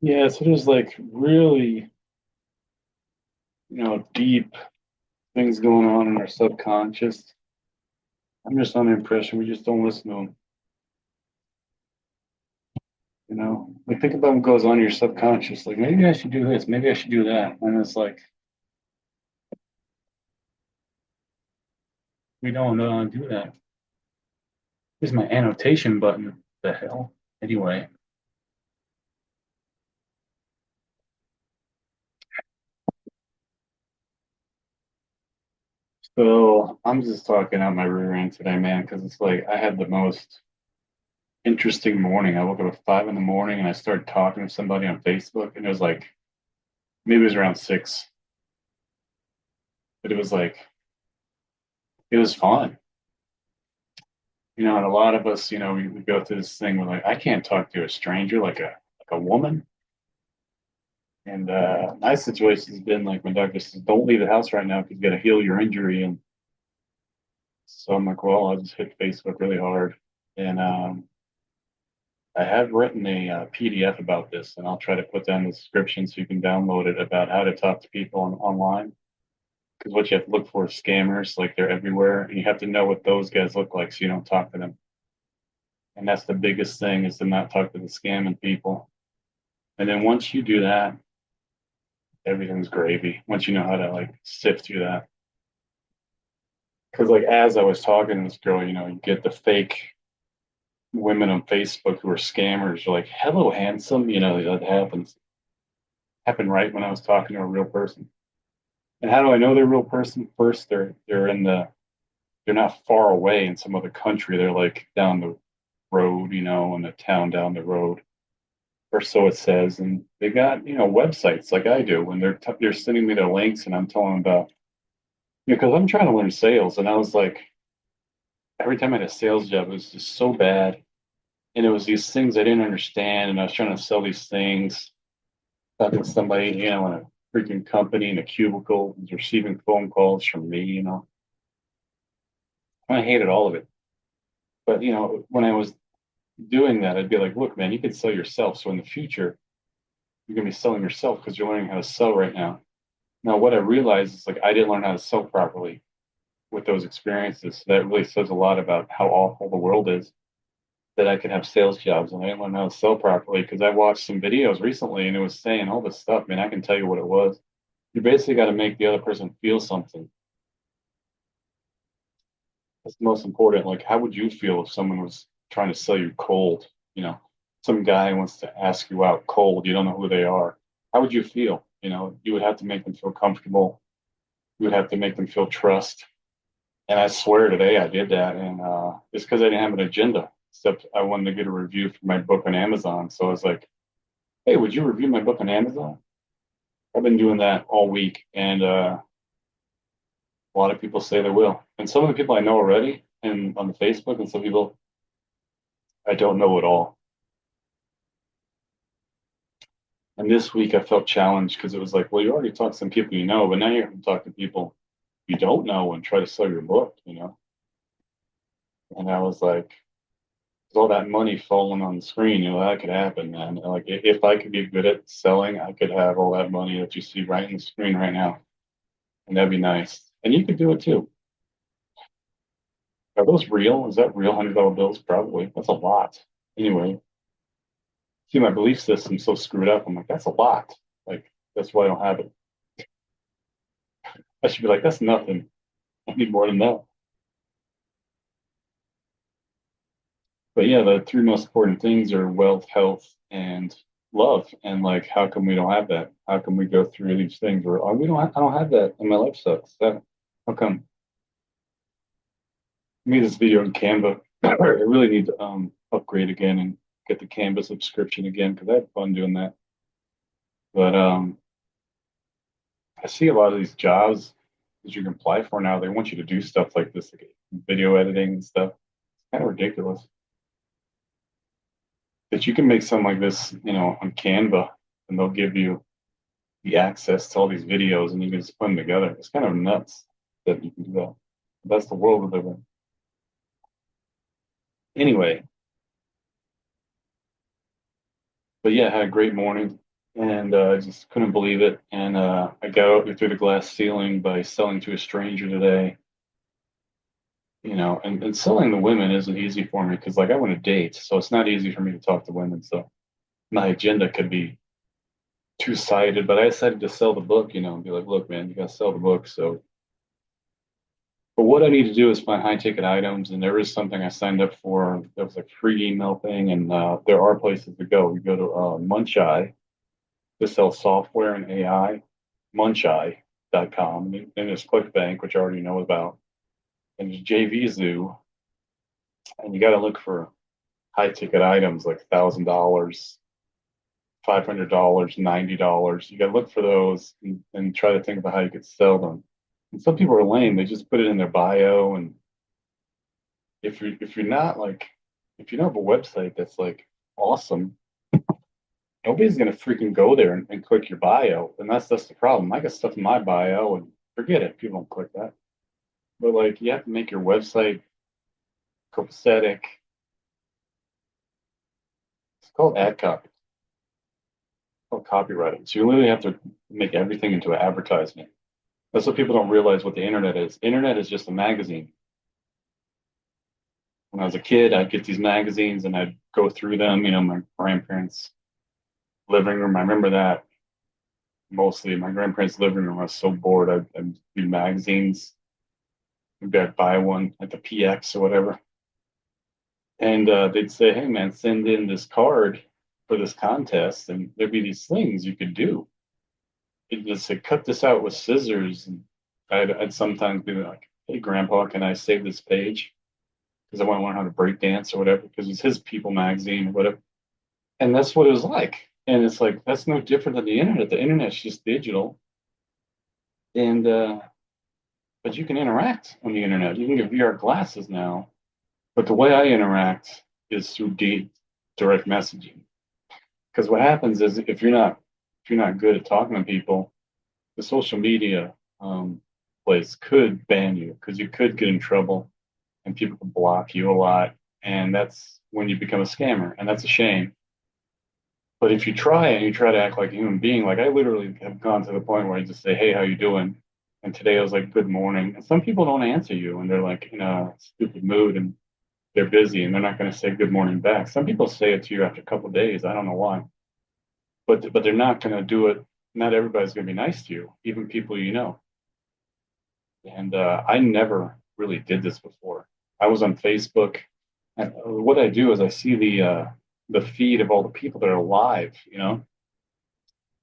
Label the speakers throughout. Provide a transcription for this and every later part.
Speaker 1: Yeah, so there's like really, deep things going on in our subconscious. I'm just under the impression we just don't listen to them. Like think about what goes on in your subconscious. Like maybe I should do this, maybe I should do that, and it's like we don't do that. Here's my annotation button. The hell. Anyway, so I'm just talking out my rear end today, man, because it's like I had the most interesting morning. I woke up at 5 in the morning and I started talking to somebody on Facebook, and it was like maybe it was around 6, but it was like it was fun. And a lot of us, we go through this thing where like I can't talk to a stranger like a woman. And my situation has been like my doctor says, don't leave the house right now because you got to heal your injury. And so I'm like, well, I'll just hit Facebook really hard. And I have written a PDF about this, and I'll try to put that in the description so you can download it about how to talk to people online. Because what you have to look for is scammers, like they're everywhere, and you have to know what those guys look like so you don't talk to them. And that's the biggest thing is to not talk to the scamming people. And then once you do that, everything's gravy. Once you know how to like sift through that. Because like as I was talking to this girl, you get the fake women on Facebook who are scammers. You're like, "Hello, handsome." That happens. Happened right when I was talking to a real person. And how do I know they're a real person? First, they're not far away in some other country. They're like down the road, in a town down the road, or so it says. And they got websites like I do. When they're sending me their links, and I'm telling them about because I'm trying to learn sales, and I was like, every time I had a sales job, it was just so bad. And it was these things I didn't understand. And I was trying to sell these things, talking to somebody, in a freaking company in a cubicle, who's receiving phone calls from me. I hated all of it. But, when I was doing that, I'd be like, look, man, you could sell yourself. So in the future, you're going to be selling yourself because you're learning how to sell right now. Now, what I realized is like I didn't learn how to sell properly with those experiences. So that really says a lot about how awful the world is that I could have sales jobs and I didn't learn how to sell properly because I watched some videos recently and it was saying all this stuff. Man, I can tell you what it was. You basically got to make the other person feel something. That's the most important. Like, how would you feel if someone was trying to sell you cold? Some guy wants to ask you out cold. You don't know who they are. How would you feel? You would have to make them feel comfortable. You would have to make them feel trust. And I swear today I did that. And it's because I didn't have an agenda, except I wanted to get a review for my book on Amazon. So I was like, hey, would you review my book on Amazon? I've been doing that all week. And a lot of people say they will. And some of the people I know already and on the Facebook, and some people I don't know at all. And this week I felt challenged because it was like, well, you already talked to some people you know, but now you're going to talk to people you don't know and try to sell your book. And I was like, with all that money falling on the screen, that could happen, man. Like if I could get good at selling, I could have all that money that you see right in the screen right now, and that'd be nice. And you could do it too. Are those real? Is that real $100 bills? Probably. That's a lot. Anyway, see, my belief system's so screwed up. I'm like, that's a lot. Like that's why I don't have it. I should be like, that's nothing. I need more than that. But yeah, the three most important things are wealth, health, and love. And like, how come we don't have that? How come we go through these things where oh, we don't? I don't have that, and my life sucks. How come? I made this video in Canva. I really need to upgrade again and get the Canva subscription again because I had fun doing that. But I see a lot of these jobs that you can apply for now. They want you to do stuff like this, like video editing and stuff. It's kind of ridiculous that you can make something like this, on Canva, and they'll give you the access to all these videos and you can just put them together. It's kind of nuts that you can do that. That's the world we live in. Anyway, but yeah, I had a great morning. and I just couldn't believe it. And I got out through the glass ceiling by selling to a stranger today. And selling the women isn't easy for me because like I want to date, so it's not easy for me to talk to women. So my agenda could be two-sided, but I decided to sell the book, and be like, look, man, you gotta sell the book. So, but what I need to do is find high-ticket items, and there is something I signed up for. That was like free email thing, and there are places to go. You go to Muncheye to sell software and AI, Muncheye.com, and there's ClickBank, which I already know about, and there's JVZoo, and you got to look for high-ticket items like $1,000, $500, $90. You got to look for those and try to think about how you could sell them. And some people are lame; they just put it in their bio, and if you're not like if you don't have a website that's like awesome, nobody's gonna freaking go there and click your bio. And that's the problem. I got stuff in my bio and forget it. People don't click that. But like you have to make your website copacetic. It's called ad copy. It's called copywriting. So you literally have to make everything into an advertisement. That's what people don't realize what the internet is. Internet is just a magazine. When I was a kid, I'd get these magazines and I'd go through them, my grandparents' living room. I remember that mostly. My grandparents' living room. I was so bored. I'd do magazines. Maybe I'd buy one at the PX or whatever. And they'd say, hey, man, send in this card for this contest. And there'd be these things you could do. It'd just say, cut this out with scissors. And I'd sometimes be like, hey, Grandpa, can I save this page? Because I want to learn how to break dance or whatever, because it's his People magazine or whatever. And that's what it was like. And it's like, that's no different than the internet. The internet's just digital. And, but you can interact on the internet. You can get VR glasses now. But the way I interact is through direct messaging. Because what happens is if you're not good at talking to people, the social media place could ban you because you could get in trouble and people could block you a lot. And that's when you become a scammer. And that's a shame. But if you try and you try to act like a human being, like I literally have gone to the point where I just say, hey, how you doing? And today I was like, good morning. And some people don't answer you and they're like in a stupid mood and they're busy and they're not going to say good morning back. Some people say it to you after a couple of days. I don't know why, but they're not going to do it. Not everybody's going to be nice to you, even people you know. And I never really did this before. I was on Facebook, and what I do is I see the feed of all the people that are live, on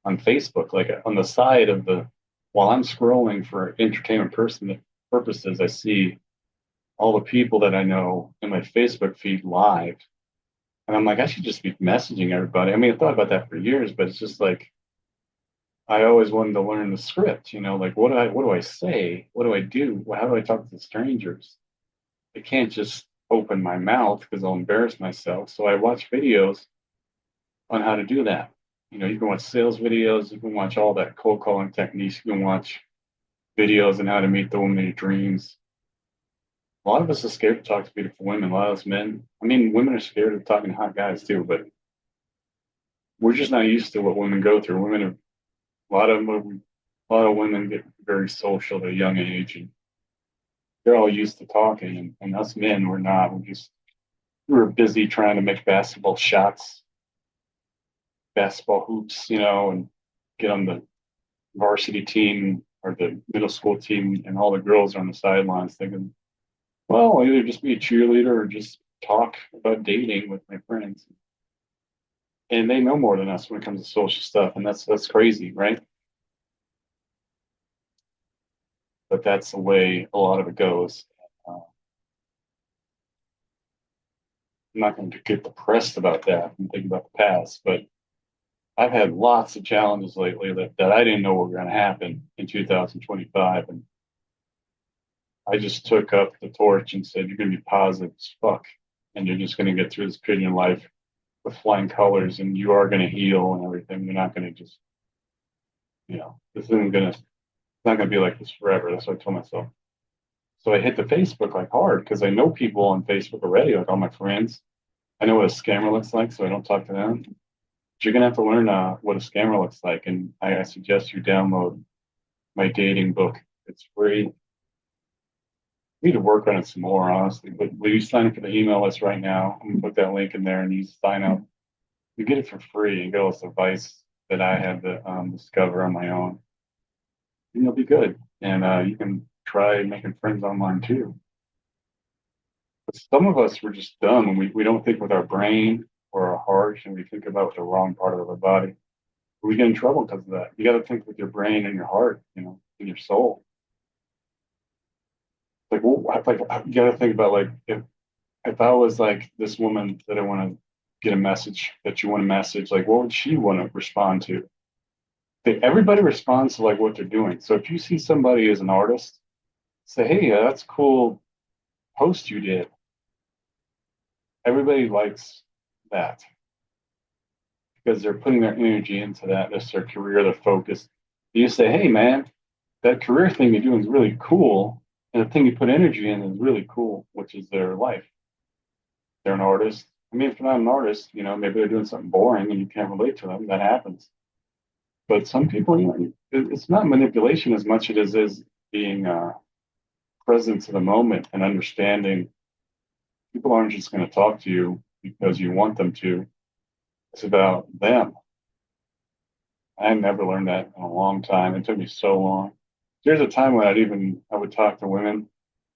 Speaker 1: Facebook, like on the side of the while I'm scrolling for entertainment purposes, I see all the people that I know in my Facebook feed live. And I'm like, I should just be messaging everybody. I mean, I thought about that for years, but it's just like I always wanted to learn the script, like what do I say? What do I do? How do I talk to strangers? I can't just open my mouth because I'll embarrass myself. So I watch videos on how to do that. You can watch sales videos, you can watch all that cold calling techniques, you can watch videos on how to meet the woman of your dreams. A lot of us are scared to talk to beautiful women. A lot of us men, I mean, women are scared of talking to hot guys too, but we're just not used to what women go through. Women are a lot of women get very social at a young age, and they're all used to talking, and us men, we're not. We're busy trying to make basketball shots, basketball hoops, and get on the varsity team or the middle school team, and all the girls are on the sidelines thinking, well, I'll either just be a cheerleader or just talk about dating with my friends. And they know more than us when it comes to social stuff, and that's crazy, right? But that's the way a lot of it goes. I'm not going to get depressed about that and think about the past, but I've had lots of challenges lately that I didn't know were going to happen in 2025. And I just took up the torch and said, you're going to be positive as fuck. And you're just going to get through this period in your life with flying colors and you are going to heal and everything. You're not going to just, this isn't going to, it's not going to be like this forever. That's what I told myself. So I hit the Facebook like hard because I know people on Facebook already, like all my friends. I know what a scammer looks like, so I don't talk to them. You're gonna have to learn what a scammer looks like, and I suggest you download my dating book. It's free. We need to work on it some more, honestly. But will you sign up for the email list right now? I'm gonna put that link in there, and you sign up. You get it for free and get all this advice that I had to discover on my own, and you'll be good. And you can try making friends online too. But some of us, we're just dumb, and we don't think with our brain or our heart, and we think about the wrong part of our body. We get in trouble because of that. You got to think with your brain and your heart, and your soul. Like, well, like you got to think about like if I was like this woman that I want to get a message that you want to message, like what would she want to respond to? Everybody responds to like what they're doing. So if you see somebody as an artist, say, "Hey, that's a cool post you did." Everybody likes that because they're putting their energy into that. That's their career, their focus. You say, "Hey, man, that career thing you're doing is really cool, and the thing you put energy in is really cool," which is their life. They're an artist. I mean, if they're not an artist, maybe they're doing something boring and you can't relate to them. That happens. But some people, it's not manipulation as much as it is being present to the moment and understanding people aren't just going to talk to you because you want them to. It's about them. I never learned that in a long time. It took me so long. There's a time when I would talk to women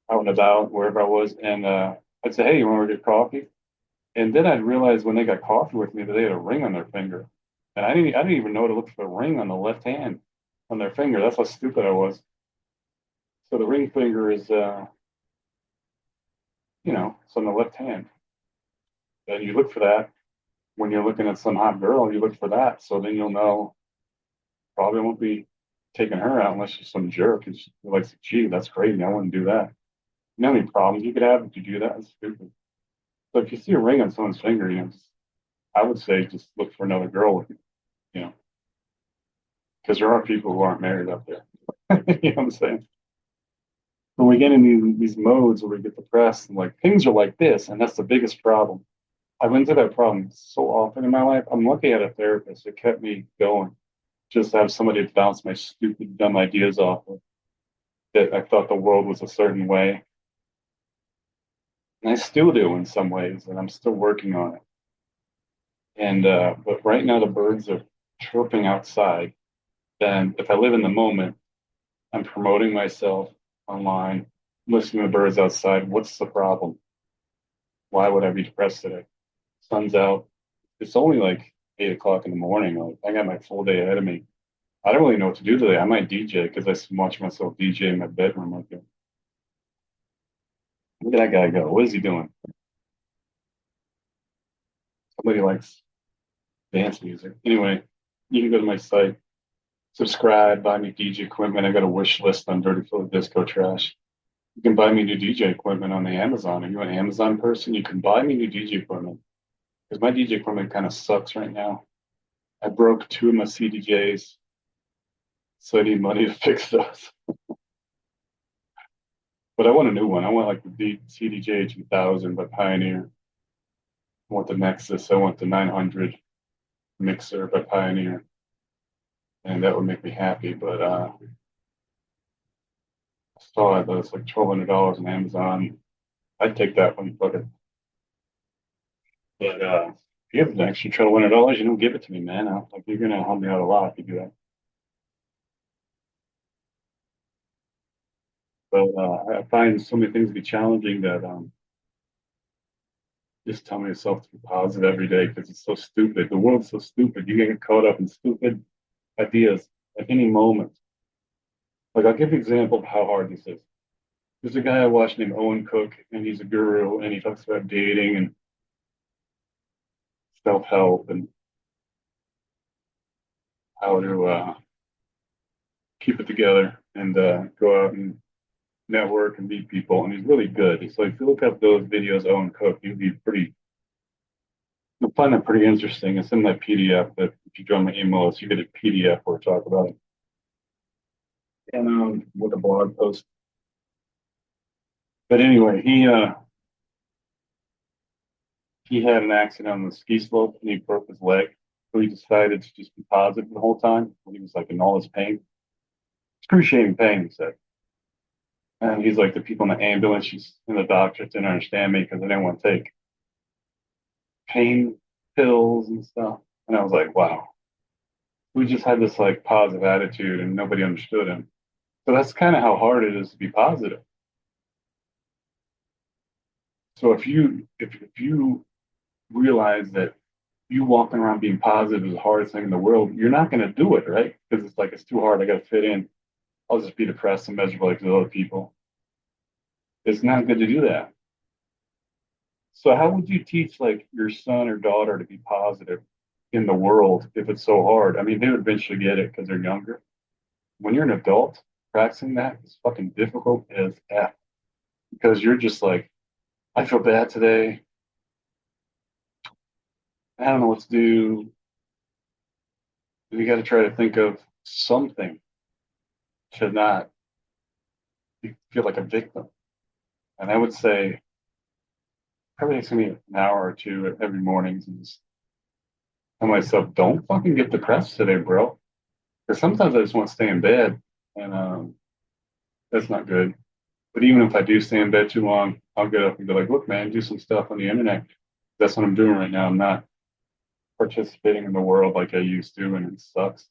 Speaker 1: out and about wherever I was, and I'd say, "Hey, you want to get coffee?" And then I'd realize when they got coffee with me that they had a ring on their finger, and I didn't even know to look for the ring on the left hand on their finger. That's how stupid I was. So the ring finger is, it's on the left hand, and you look for that when you're looking at some hot girl. You look for that, so then you'll know probably won't be taking her out unless she's some jerk and she likes to cheat. That's crazy. I wouldn't do that. You know how many problems you could have if you do that? It's stupid. So if you see a ring on someone's finger, I would say just look for another girl with you know, because there are people who aren't married up there. You know what I'm saying? When we get in these modes where we get depressed and like things are like this, and that's the biggest problem. I went through that problem so often in my life. I'm lucky I had a therapist that kept me going. Just to have somebody to bounce my stupid, dumb ideas off of. That I thought the world was a certain way, and I still do in some ways, and I'm still working on it. And but right now the birds are chirping outside. Then if I live in the moment, I'm promoting myself online, listening to the birds outside. What's the problem? Why would I be depressed today? Sun's out. It's only like 8 o'clock in the morning. Like I got my full day ahead of me. I don't really know what to do today. I might DJ because I watch myself DJ in my bedroom. Like, look at that guy go. What is he doing? Somebody likes dance music. Anyway, you can go to my site, subscribe, buy me DJ equipment. I got a wish list on Dirty Philly Disco Trash. You can buy me new DJ equipment on the Amazon. Are you an Amazon person? You can buy me new DJ equipment because my DJ equipment kind of sucks right now. I broke two of my CDJs, so I need money to fix those. But I want a new one. I want like the CDJ 2000 by Pioneer. I want the Nexus. I want the 900 mixer by Pioneer, and that would make me happy. But I saw it, but it's like $1,200 on Amazon. I'd take that one, fuck it. But if you have an extra $1,200, you don't give it to me, man. Like you're gonna help me out a lot if you do that. But I find so many things to be challenging that just tell myself to be positive every day because it's so stupid. The world's so stupid. You get caught up in stupid ideas at any moment. Like I'll give you an example of how hard this is. There's a guy I watch named Owen Cook, and he's a guru, and he talks about dating and self-help and how to keep it together and go out and network and meet people. And he's really good. So if you look up those videos, Owen Cook, you'll find that pretty interesting. It's in my PDF. That if you join my email list, you get a PDF where I talk about it. And with a blog post. But anyway, he had an accident on the ski slope and he broke his leg. So he decided to just be positive the whole time when he was like in all his pain. Excruciating pain, he said. And he's like, the people in the ambulance and the doctors didn't understand me because they didn't want to take pain pills and stuff. And I was like, wow, we just had this like positive attitude and nobody understood him. So that's kind of how hard it is to be positive. So if you realize that you walking around being positive is the hardest thing in the world, you're not going to do it, right? Because it's like it's too hard. I got to fit in. I'll just be depressed and miserable like the other people. It's not good to do that. So how would you teach like your son or daughter to be positive in the world if it's so hard? I mean, they would eventually get it because they're younger. When you're an adult, practicing that is fucking difficult as F because you're just like, I feel bad today. I don't know what to do. You got to try to think of something to not feel like a victim. And I would say probably takes me an hour or two every morning to just tell myself, don't fucking get depressed today, bro. Because sometimes I just want to stay in bed, and that's not good. But even if I do stay in bed too long, I'll get up and be like, look, man, do some stuff on the internet. That's what I'm doing right now. I'm not participating in the world like I used to, and it sucks.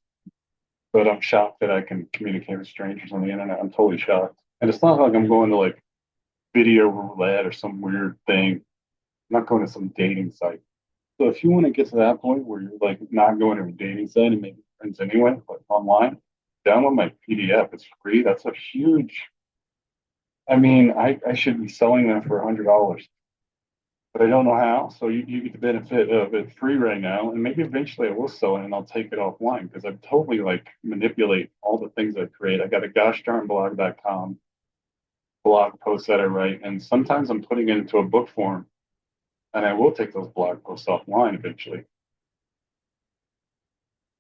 Speaker 1: But I'm shocked that I can communicate with strangers on the internet. I'm totally shocked. And it's not like I'm going to like video roulette or some weird thing. I'm not going to some dating site. So if you want to get to that point where you're like not going to a dating site and making friends anyway, but online, download my PDF. It's free. That's a huge. I mean, I should be selling them for $100, but I don't know how. So you get the benefit of it free right now, and maybe eventually I will sell it and I'll take it offline because I totally like manipulate all the things I create. I got a GoshDarnBlog.com blog post that I write, and sometimes I'm putting it into a book form, and I will take those blog posts offline eventually.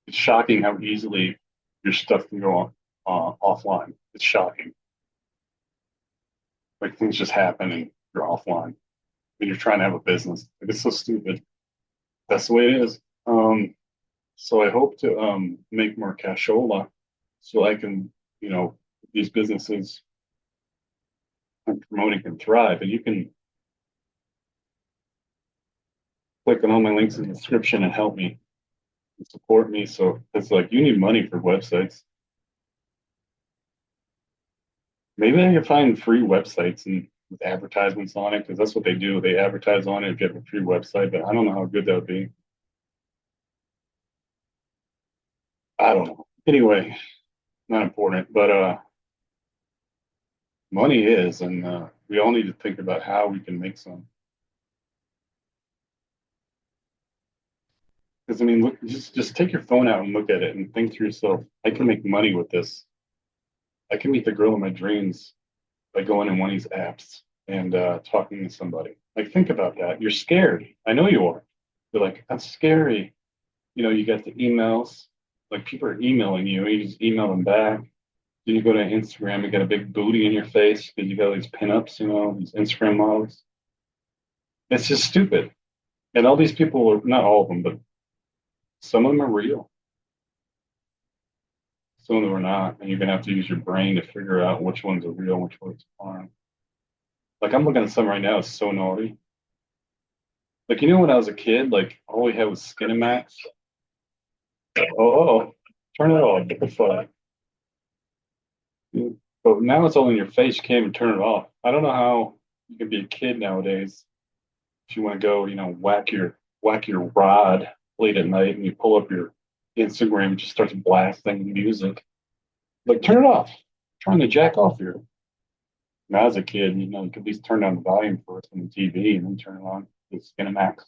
Speaker 1: It's shocking how easily your stuff can go offline. It's shocking. Like things just happen and you're offline when you're trying to have a business. Like, it's so stupid. That's the way it is. So I hope to make more cashola so I can, these businesses I'm promoting can thrive. And you can click on all my links in the description and help me and support me. So it's like you need money for websites. Maybe I can find free websites and with advertisements on it because that's what they do. They advertise on it, get a free website, but I don't know how good that would be. I don't know. Anyway, not important, but money is, and we all need to think about how we can make some. Because I mean, look, just take your phone out and look at it and think to yourself, I can make money with this. I can meet the girl of my dreams by going in one of these apps and talking to somebody. Like, think about that. You're scared. I know you are. You're like, that's scary. You got the emails. Like, people are emailing you, and you just email them back. Then you go to Instagram, you got a big booty in your face because you got all these pinups, these Instagram models. It's just stupid. And all these people are not all of them, but some of them are real. Some of them are not. And you're gonna have to use your brain to figure out which ones are real, which ones aren't. Like I'm looking at some right now, it's so naughty. Like when I was a kid, like all we had was Skinamax. Oh, turn it off. What the fuck? But now it's all in your face. You can't even turn it off. I don't know how you can be a kid nowadays if you want to go, whack your rod late at night and you pull up your Instagram and just starts blasting music. Like turn it off. I'm trying to jack off here. When I was a kid, you could at least turn down the volume first on the TV and then turn it on. It's Skinamax.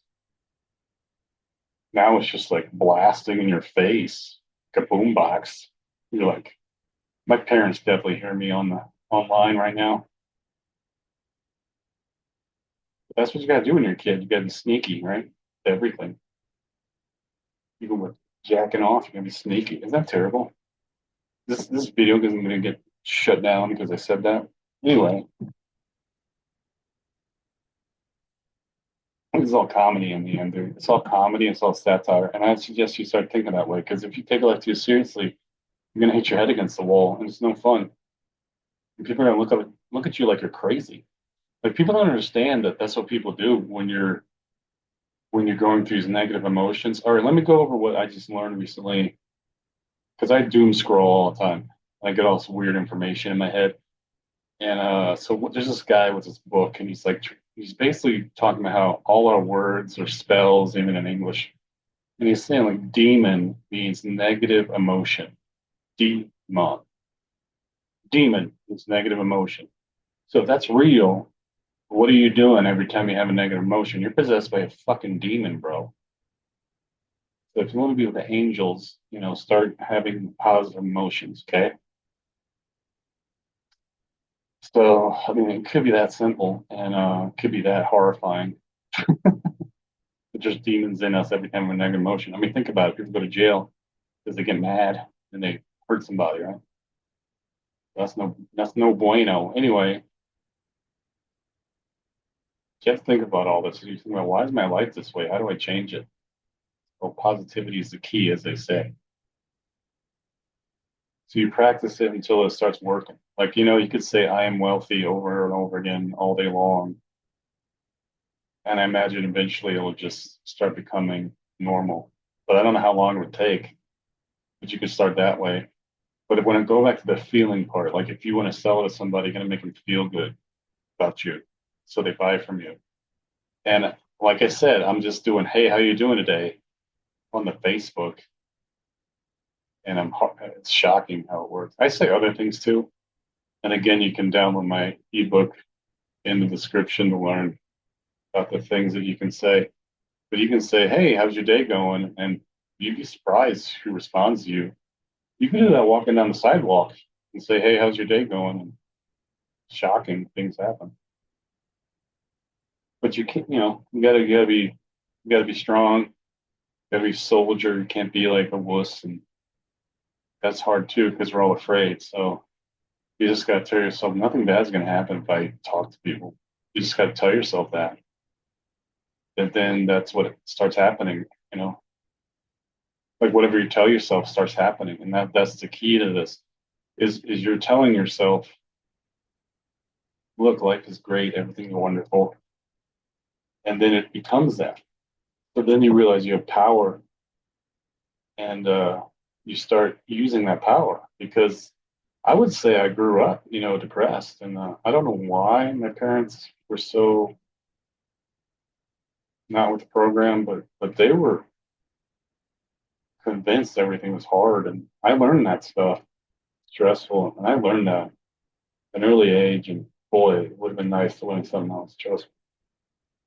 Speaker 1: Now it's just like blasting in your face, like a boombox. You're like, my parents definitely hear me on the online right now. But that's what you gotta do when you're a kid. You gotta be sneaky, right? Everything. Even with jacking off, you gotta be sneaky. Isn't that terrible? This video isn't gonna get shut down because I said that. Anyway, It's all comedy in the end, dude. It's all comedy. It's all satire. And I suggest you start thinking that way because if you take life too seriously, you're gonna hit your head against the wall, and it's no fun. And people are gonna look at you like you're crazy. Like people don't understand that that's what people do when you're going through these negative emotions. All right, let me go over what I just learned recently because I doom scroll all the time. I get all this weird information in my head. And there's this guy with this book, and he's basically talking about how all our words are spells, even in English. And he's saying like demon means negative emotion. Demon. Demon is negative emotion. So if that's real, what are you doing every time you have a negative emotion? You're possessed by a fucking demon, bro. So if you want to be with the angels, start having positive emotions, okay? So, I mean, it could be that simple and it could be that horrifying. There's just demons in us every time we're negative emotion. I mean, think about it. People go to jail because they get mad and they hurt somebody, right? That's no bueno. Anyway, you have to think about all this. You think about why is my life this way? How do I change it? Well, positivity is the key, as they say. So you practice it until it starts working. Like, you could say I am wealthy over and over again all day long. And I imagine eventually it'll just start becoming normal. But I don't know how long it would take, but you could start that way. But when I go back to the feeling part, like if you want to sell it to somebody, you're going to make them feel good about you. So they buy from you. And like I said, I'm just doing, hey, how you doing today on the Facebook. And it's shocking how it works. I say other things too. And again, you can download my ebook in the description to learn about the things that you can say. But you can say, hey, how's your day going? And you'd be surprised who responds to you. You can do that walking down the sidewalk and say, hey, how's your day going? And shocking things happen. But you can't, you gotta be strong. You gotta be soldier. You can't be like a wuss, and that's hard too because we're all afraid. So you just gotta tell yourself nothing bad's gonna happen if I talk to people. You just gotta tell yourself that. And then that's what starts happening. You know, like whatever you tell yourself starts happening, and that's the key to this. Is you're telling yourself, look, life is great, everything's wonderful, and then it becomes that. But then you realize you have power and you start using that power because I would say I grew up, depressed, and I don't know why my parents were so not with the program, but they were convinced everything was hard, and I learned that stuff stressful, and I learned that at an early age, and boy, it would have been nice to learn something else. Trust me.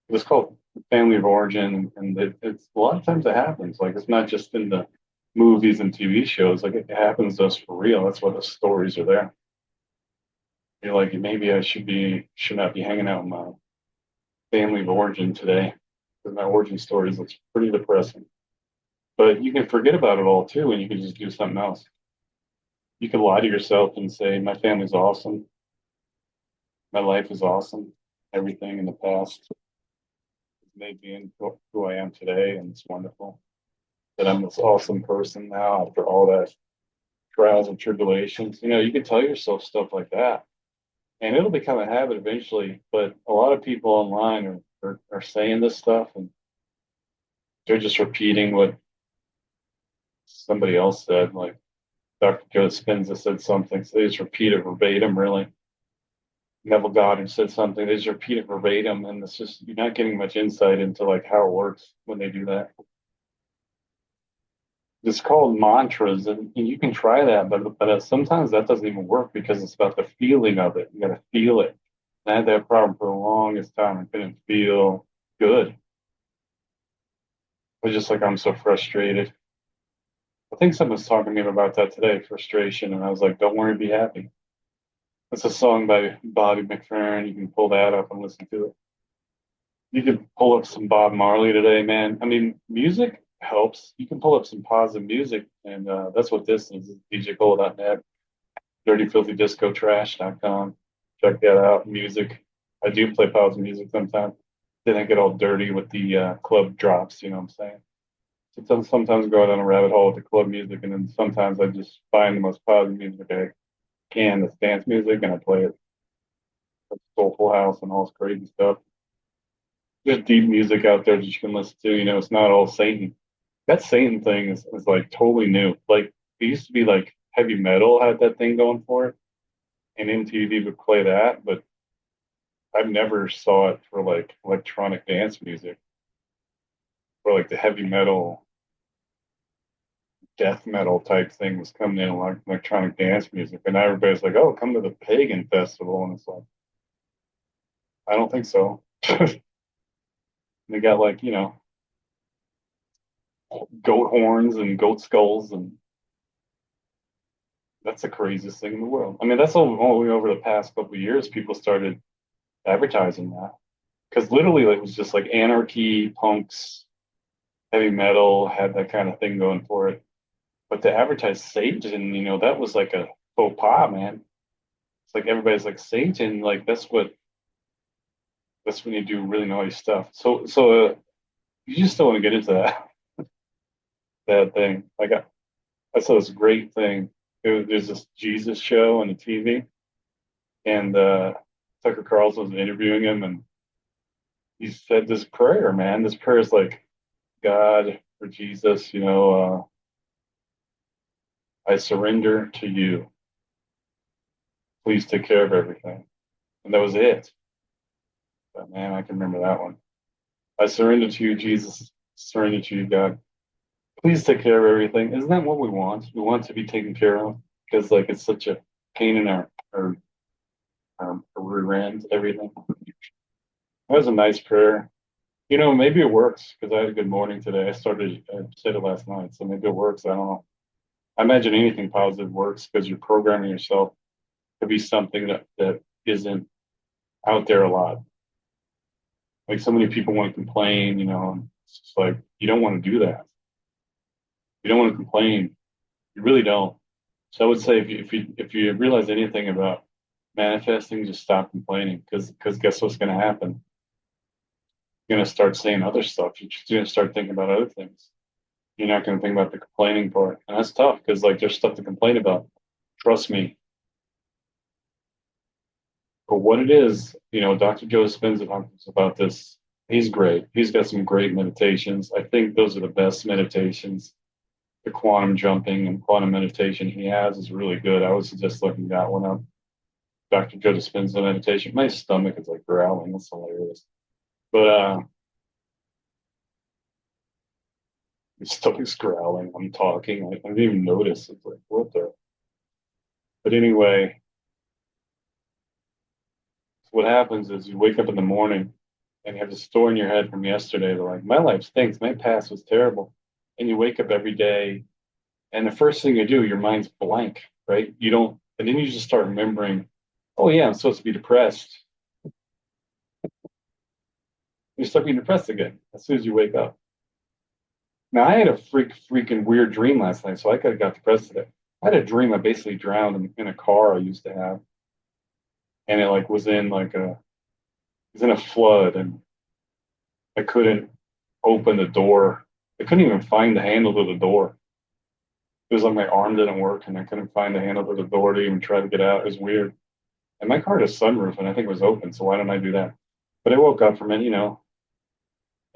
Speaker 1: It's called family of origin, and it's a lot of times it happens. Like it's not just in the movies and TV shows. Like it happens to us for real. That's why the stories are there. You're like, maybe I should not be hanging out with my family of origin today because my origin stories looks pretty depressing. But you can forget about it all too, and you can just do something else. You can lie to yourself and say, my family's awesome, my life is awesome, everything in the past has made me into who I am today, and it's wonderful that I'm this awesome person now after all that trials and tribulations. You can tell yourself stuff like that, and it'll become a habit eventually. But a lot of people online are saying this stuff, and they're just repeating what somebody else said. Like Dr. Joe Dispenza said something, so they just repeat it verbatim, really. Neville Goddard said something, they just repeat it verbatim, and it's just you're not getting much insight into like how it works when they do that. It's called mantras, and you can try that, but sometimes that doesn't even work because it's about the feeling of it. You got to feel it. And I had that problem for the longest time. I couldn't feel good. It was just like I'm so frustrated. I think someone's talking to me about that today, frustration, and I was like, "Don't worry, be happy." It's a song by Bobby McFerrin. You can pull that up and listen to it. You can pull up some Bob Marley today, man. I mean, music helps. You can pull up some positive music, and that's what this is, djcole.net, dirtyfilthydiscotrash.com. Check that out. Music. I do play positive music sometimes. didn't get all dirty with the club drops. You know what I'm saying? Sometimes go down a rabbit hole with the club music, and then sometimes I just find the most positive music I can, that's dance music, and I play it. Like Soulful House and all this crazy stuff. There's deep music out there that you can listen to. You know, it's not all Satan. That Satan thing is like totally new. Like it used to be like heavy metal had that thing going for it, and MTV would play that, but I've never saw it for like electronic dance music or like the heavy metal, death metal type thing was coming in like electronic dance music. And now everybody's like, oh, come to the pagan festival. And it's like, I don't think so. They got like, goat horns and goat skulls, and that's the craziest thing in the world. I mean, that's only over the past couple of years people started advertising that. Because literally, like, it was just like anarchy, punks, heavy metal had that kind of thing going for it. But to advertise Satan, that was like a faux pas, man. It's like everybody's like Satan, like that's when you do really naughty stuff. So you just don't want to get into that thing. Like I saw this great thing. There's this Jesus show on the TV, and Tucker Carlson was interviewing him, and he said this prayer, man. This prayer is like, God or Jesus, I surrender to you. Please take care of everything. And that was it. But man, I can remember that one. I surrender to you, Jesus. Surrender to you, God. Please take care of everything. Isn't that what we want? We want to be taken care of because like it's such a pain in our rear end, everything. That was a nice prayer. Maybe it works because I had a good morning today. I said it last night, so maybe it works. I don't know. I imagine anything positive works because you're programming yourself to be something that isn't out there a lot. Like so many people want to complain, and it's just like you don't want to do that. You don't want to complain. You really don't. So I would say if you realize anything about manifesting, just stop complaining because guess what's going to happen? You're going to start saying other stuff. You're just going to start thinking about other things. You're not going to think about the complaining part, and that's tough because like there's stuff to complain about. Trust me. But what it is, Dr. Joe Dispenza talks about this. He's great. He's got some great meditations. I think those are the best meditations. The quantum jumping and quantum meditation he has is really good. I would suggest looking that one up. Dr. Joe Dispenza meditation. My stomach is like growling. That's hilarious. But my stomach's growling. I'm talking. I didn't even notice. It's like, what the? But anyway, what happens is you wake up in the morning and you have the story in your head from yesterday. They're like, my life stinks. My past was terrible. And you wake up every day, and the first thing you do, your mind's blank, right? You don't, and then you just start remembering, oh yeah, I'm supposed to be depressed. You start being depressed again as soon as you wake up. Now I had a freaking weird dream last night, so I could have got depressed today. I had a dream I basically drowned in a car I used to have, and it like was in a flood, and I couldn't open the door. I couldn't even find the handle to the door. It was like my arm didn't work, and I couldn't find the handle to the door to even try to get out. It was weird. And my car had a sunroof, and I think it was open, so why didn't I do that? But I woke up from it, and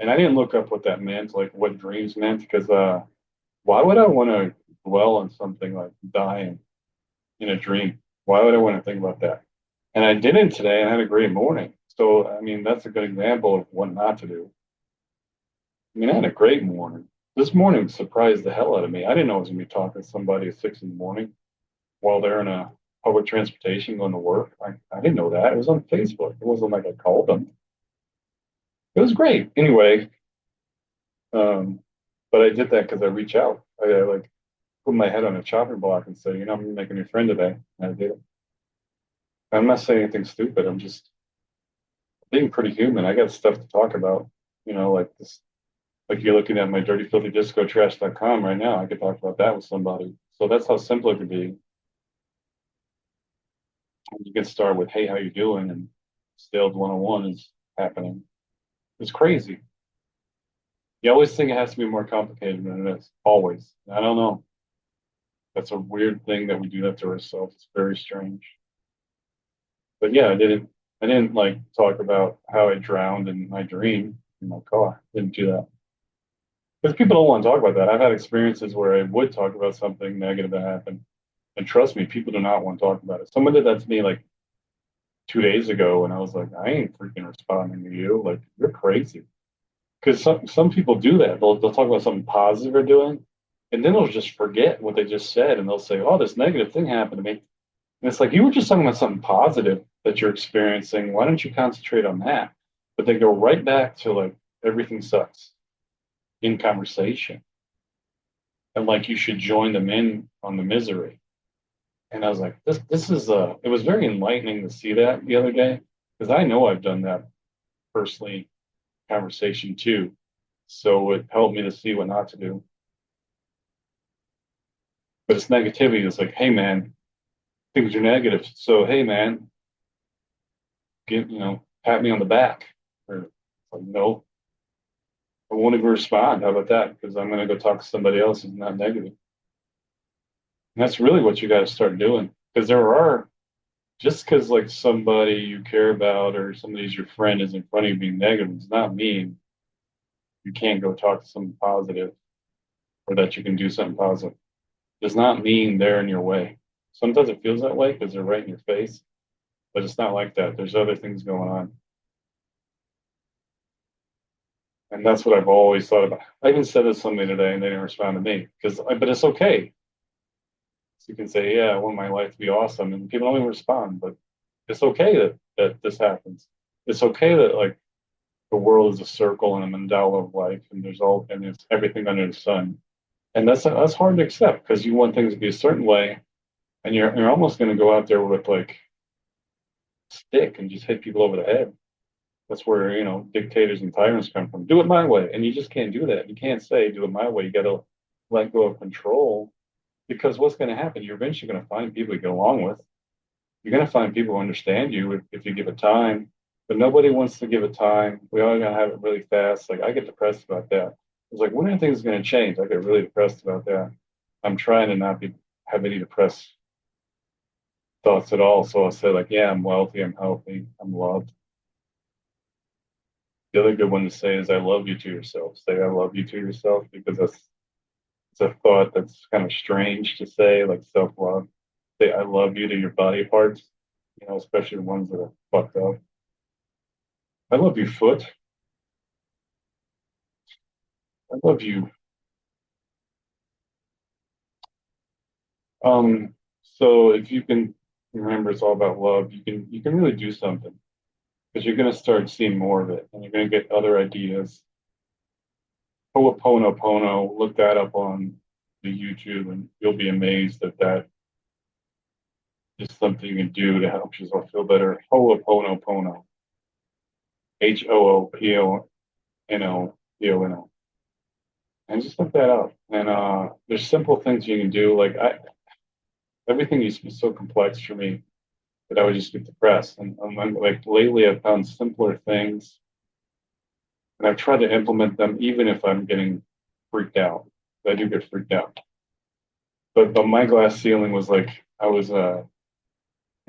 Speaker 1: I didn't look up what that meant, like what dreams meant, because why would I want to dwell on something like dying in a dream? Why would I want to think about that? And I didn't today, and I had a great morning. So, I mean, that's a good example of what not to do. I mean, I had a great morning. This morning surprised the hell out of me. I didn't know I was going to be talking to somebody at 6 in the morning while they're in a public transportation going to work. I didn't know that. It was on Facebook. It wasn't like I called them. It was great. Anyway, um, but I did that because I reach out. I like put my head on a chopping block and say, I'm gonna make a new friend today. And I did it. I'm not saying anything stupid. I'm just being pretty human. I got stuff to talk about. Like this, like you're looking at my dirtyfilthydiscotrash.com right now. I could talk about that with somebody. So that's how simple it could be. You can start with, hey, how you doing? And sales 101 is happening. It's crazy. You always think it has to be more complicated than it is. Always. I don't know. That's a weird thing that we do that to ourselves. It's very strange. But yeah, I didn't like talk about how I drowned in my dream in my car. Didn't do that. Because people don't want to talk about that. I've had experiences where I would talk about something negative that happened. And trust me, people do not want to talk about it. Someone did that to me like 2 days ago, and I was like, I ain't freaking responding to you. Like, you're crazy. Because some people do that. They'll talk about something positive they're doing, and then they'll just forget what they just said, and they'll say, "Oh, this negative thing happened to me." And it's like you were just talking about something positive that you're experiencing. Why don't you concentrate on that? But they go right back to like everything sucks in conversation, and like you should join them in on the misery. And I was like, this is it was very enlightening to see that the other day because I know I've done that personally conversation too. So it helped me to see what not to do. But it's negativity. It's like, hey man, things are negative. So hey man, get pat me on the back. Or like, no, I won't even respond. How about that? Because I'm gonna go talk to somebody else who's not negative. And that's really what you got to start doing. Because there are just because like somebody you care about or somebody's your friend is in front of you being negative does not mean you can't go talk to someone positive or that you can do something positive. Does not mean they're in your way. Sometimes it feels that way because they're right in your face, but it's not like that. There's other things going on. And that's what I've always thought about. I even said this to somebody today and they didn't respond to me but it's okay. So you can say, yeah, I want my life to be awesome. And people don't even respond, but it's okay that this happens. It's okay that like the world is a circle and a mandala of life and it's everything under the sun. And that's hard to accept because you want things to be a certain way and you're almost going to go out there with like stick and just hit people over the head. That's where, dictators and tyrants come from. Do it my way. And you just can't do that. You can't say, do it my way. You got to let go of control because what's going to happen? You're eventually going to find people you get along with. You're going to find people who understand you if you give it time. But nobody wants to give it time. We all got to have it really fast. Like I get depressed about that. It's like, when are things going to change? I get really depressed about that. I'm trying to not have any depressed thoughts at all. So I'll say like, yeah, I'm wealthy, I'm healthy, I'm loved. The other good one to say is I love you to yourself. Say I love you to yourself because it's a thought that's kind of strange to say, like self-love. Say I love you to your body parts, especially the ones that are fucked up. I love you, foot. I love you. Um, so if you can remember it's all about love, you can really do something because you're gonna start seeing more of it and you're gonna get other ideas. Ho'oponopono, look that up on the YouTube and you'll be amazed that is something you can do to help yourself feel better. Ho'oponopono. Ho'oponopono. And just look that up. And there's simple things you can do. Like everything used to be so complex for me that I would just get depressed. And like lately I've found simpler things and I've tried to implement them even if I'm getting freaked out. I do get freaked out. But my glass ceiling was like I was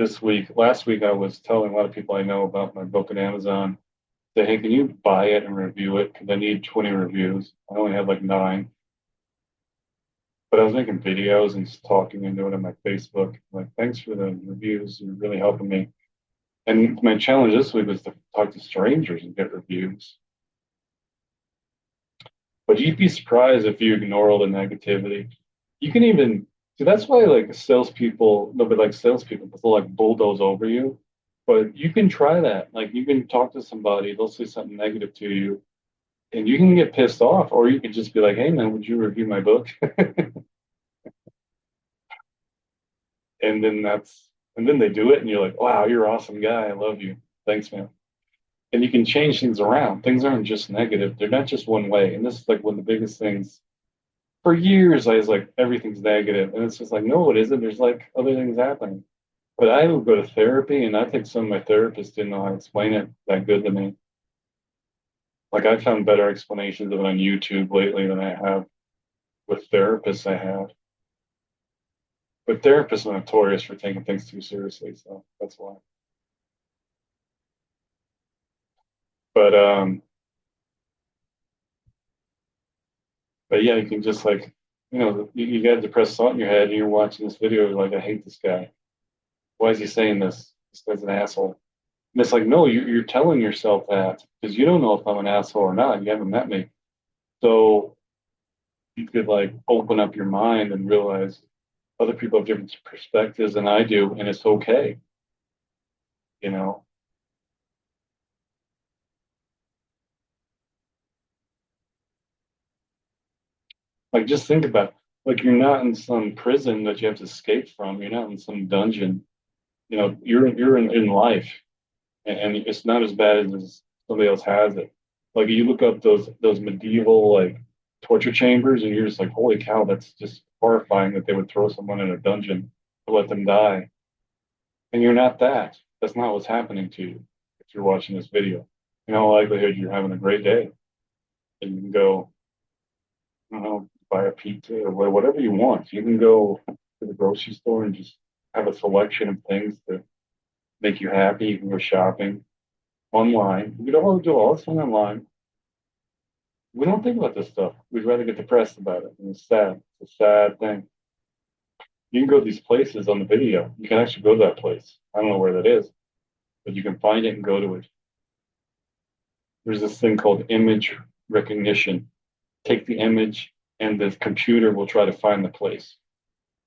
Speaker 1: last week I was telling a lot of people I know about my book at Amazon. Say, hey, can you buy it and review it? Because I need 20 reviews. I only had like 9. But I was making videos and just talking into it on my Facebook. Like, thanks for the reviews. You're really helping me. And my challenge this week was to talk to strangers and get reviews. But you'd be surprised if you ignore all the negativity. You can even see that's why like salespeople, nobody likes salespeople because they'll like bulldoze over you. But you can try that. Like you can talk to somebody, they'll say something negative to you, and you can get pissed off, or you can just be like, "Hey man, would you review my book?" And then they do it, and you're like, "Wow, you're an awesome guy. I love you. Thanks, man." And you can change things around. Things aren't just negative; they're not just one way. And this is like one of the biggest things. For years, I was like, everything's negative, and it's just like, no, it isn't. There's like other things happening. But I would go to therapy, and I think some of my therapists didn't know how to explain it that good to me. Like I found better explanations of it on YouTube lately than I have with therapists I have. But therapists are notorious for taking things too seriously, so that's why. But but yeah, you can just like, you got a depressed thought in your head and you're watching this video, you're like, I hate this guy. Why is he saying this? This guy's an asshole. And it's like, no, you're telling yourself that because you don't know if I'm an asshole or not. You haven't met me. So you could like open up your mind and realize other people have different perspectives than I do, and it's okay, you know? Like just think about it. Like you're not in some prison that you have to escape from. You're not in some dungeon. You're in life, and it's not as bad as somebody else has it. Like you look up those medieval like torture chambers, and you're just like, holy cow, that's just horrifying that they would throw someone in a dungeon to let them die. And you're not that. That's not what's happening to you if you're watching this video. In all likelihood, you're having a great day, and you can go, I don't know, buy a pizza or whatever you want. You can go to the grocery store and just have a selection of things to make you happy. You can go shopping online. You can do all this thing online. We don't think about this stuff. We'd rather get depressed about it. And it's sad. It's a sad thing. You can go to these places on the video. You can actually go to that place. I don't know where that is, but you can find it and go to it. There's this thing called image recognition. Take the image, and the computer will try to find the place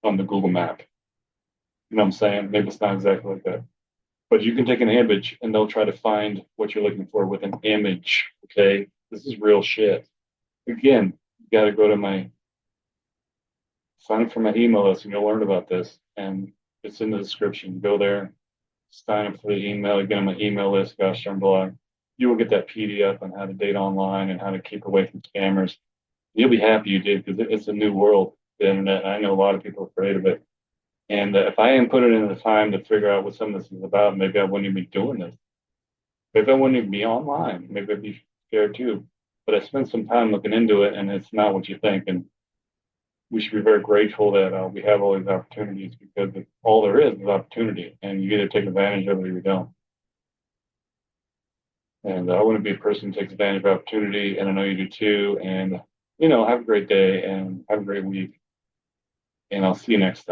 Speaker 1: on the Google map. You know what I'm saying? Maybe it's not exactly like that. But you can take an image and they'll try to find what you're looking for with an image. Okay. This is real shit. Again, you got to go to sign up for my email list and you'll learn about this. And it's in the description. Go there, sign up for the email, get on my email list, GoshDarnBlog. You will get that PDF on how to date online and how to keep away from scammers. You'll be happy you did because it's a new world, the internet. I know a lot of people are afraid of it. And if I hadn't put it in the time to figure out what some of this is about, maybe I wouldn't even be doing this. Maybe I wouldn't even be online. Maybe I'd be scared too. But I spent some time looking into it, and it's not what you think. And we should be very grateful that we have all these opportunities because all there is opportunity, and you either take advantage of it or you don't. And I want to be a person who takes advantage of opportunity, and I know you do too. And have a great day and have a great week. And I'll see you next time.